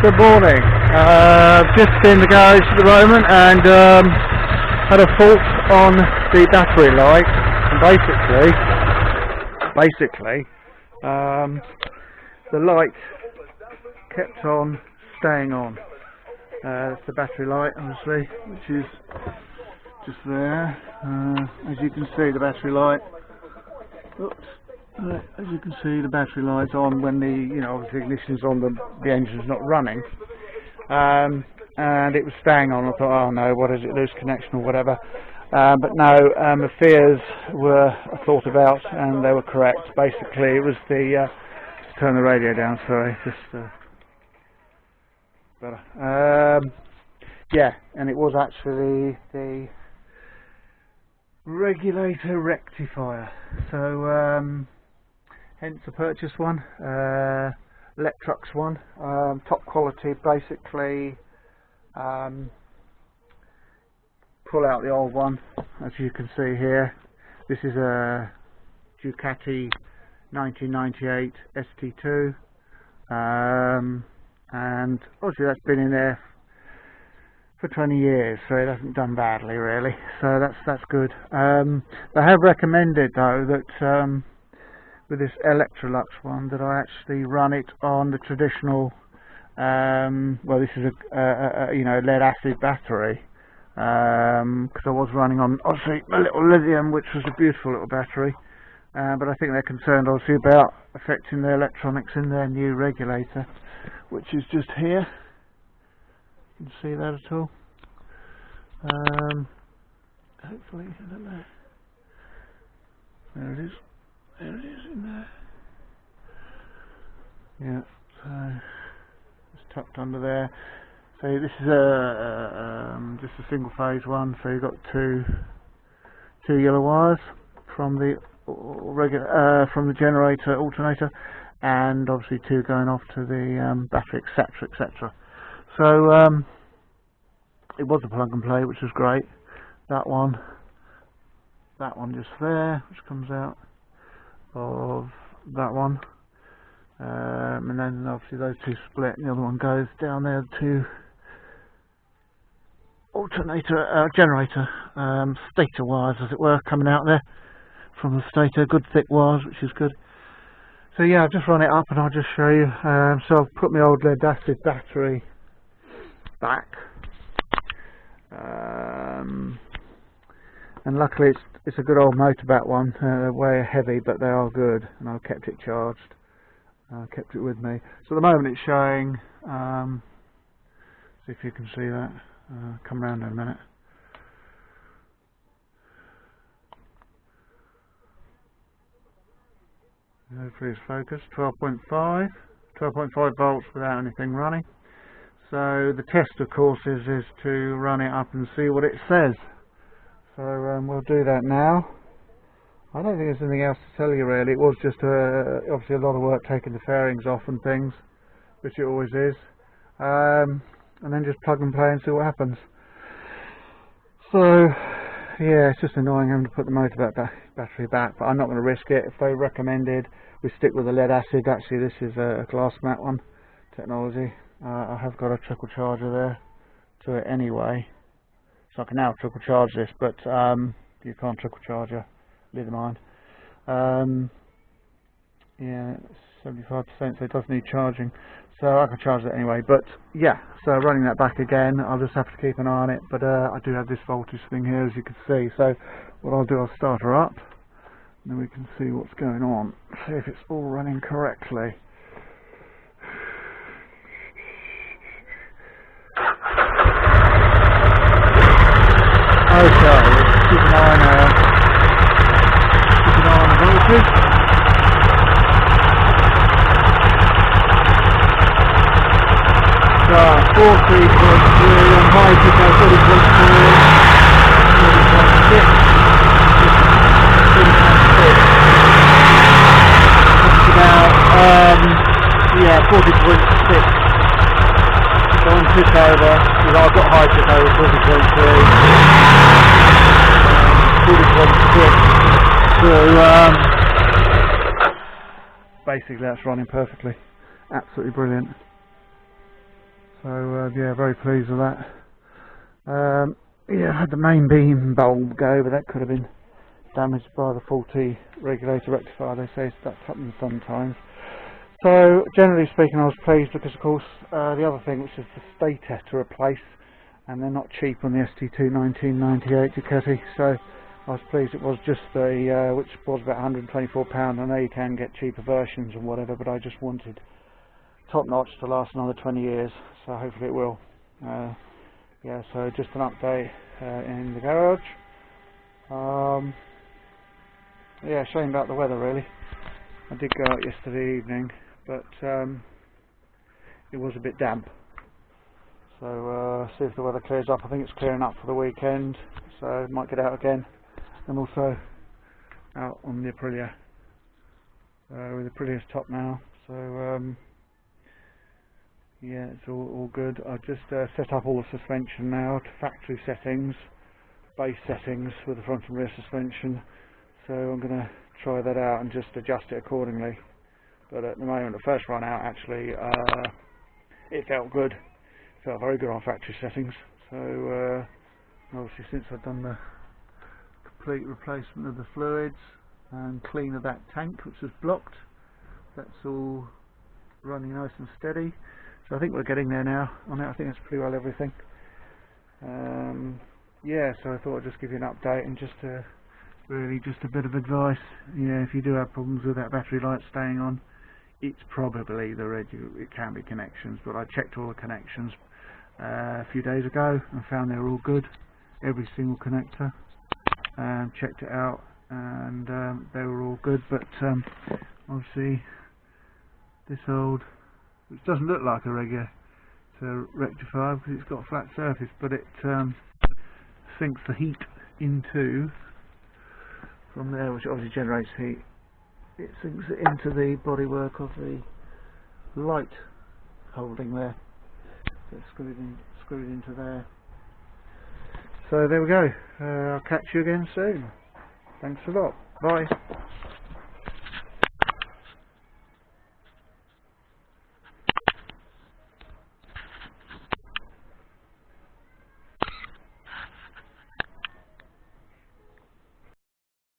Good morning. Just in the garage at the moment and had a fault on the battery light. And basically, the light kept on staying on. That's the battery light, obviously, which is just there. As you can see, the battery light. Oops. As you can see, the battery light's on when the, obviously ignition's on, the engine's not running, and it was staying on. I thought, oh no, what is it, loose connection or whatever, but no, the fears were thought about and they were correct. Basically it was the, just turn the radio down, sorry, just better, yeah, and it was actually the regulator rectifier, so hence the purchase one, ELECTREX one, top quality. Basically, pull out the old one, as you can see here. This is a Ducati 1998 ST2, and obviously that's been in there for 20 years, so it hasn't done badly really, so that's good. They have recommended though that with this ELECTREX one that I actually run it on the traditional, well, this is a lead acid battery, because I was running on obviously a little lithium, which was a beautiful little battery, but I think they're concerned obviously about affecting the electronics in their new regulator, which is just here. You can see that at all? Hopefully, I don't know. There it is. There it is in there. Yeah, so it's tucked under there. So this is just a single phase one. So you've got two yellow wires from the generator alternator, and obviously two going off to the battery, etc., etc. So it was a plug and play, which was great. That one just there, which comes out of that one, and then obviously those two split, and the other one goes down there to generator stator wires, as it were, coming out there from the stator. Good thick wires, which is good. So yeah, I'll just run it up and I'll just show you. So I've put my old lead acid battery back, and luckily it's a good old motorbat one. They're way heavy, but they are good, and I've kept it charged. Kept it with me. So at the moment it's showing, see if you can see that. Come round in a minute. Hopefully it's focused. 12.5 volts without anything running. So the test, of course, is to run it up and see what it says. So we'll do that now. I don't think there's anything else to tell you really. It was just obviously a lot of work taking the fairings off and things, which it always is, and then just plug and play and see what happens. So yeah, it's just annoying having to put the motor battery back, but I'm not going to risk it. If they recommended we stick with the lead acid, actually this is a glass mat one technology. I have got a trickle charger there to it anyway, so I can now trickle charge this, but you can't trickle charge a lithium ion. Yeah, 75%, so it does need charging, so I can charge it anyway. But yeah, so running that back again, I'll just have to keep an eye on it, but I do have this voltage thing here, as you can see. So what I'll do, I'll start her up, and then we can see what's going on, see if it's all running correctly. Okay, let's keep an eye on the voltage. So 40.3 on high to go 40.4, 40.6, 40.6. That's about, yeah, 40.6. So on tick over, because I've got high tick over 40.3, 40.6. So basically that's running perfectly. Absolutely brilliant. So yeah, very pleased with that. Yeah, I had the main beam bulb go, but that could have been damaged by the faulty regulator rectifier. They say that happens sometimes. So generally speaking, I was pleased because, of course, the other thing, which is the stator to replace, and they're not cheap on the ST2 1998 Ducati. So I was pleased it was just the which was about £124. I know you can get cheaper versions and whatever, but I just wanted top notch to last another 20 years. So hopefully it will. Yeah, so just an update in the garage. Yeah, shame about the weather really. I did go out yesterday evening, but it was a bit damp. So see if the weather clears up. I think it's clearing up for the weekend, so might get out again. And also out on the Aprilia with the Aprilia's top now. So yeah, it's all good. I've just set up all the suspension now to factory settings, base settings with the front and rear suspension. So I'm going to try that out and just adjust it accordingly. But at the moment, the first run out actually, it felt good. It felt very good on factory settings. So obviously since I've done the complete replacement of the fluids and clean of that tank which was blocked, that's all running nice and steady. So I think we're getting there now on it. I think that's pretty well everything. Yeah, so I thought I'd just give you an update and just really just a bit of advice. Yeah, if you do have problems with that battery light staying on, it's probably it can be connections, but I checked all the connections a few days ago and found they were all good, every single connector. Checked it out and they were all good, but obviously this old, which doesn't look like a regular rectifier because it's got a flat surface, but it sinks the heat into from there, which obviously generates heat. It sinks it into the bodywork of the light holding there. So it's screwed into there. So there we go. I'll catch you again soon. Thanks a lot. Bye.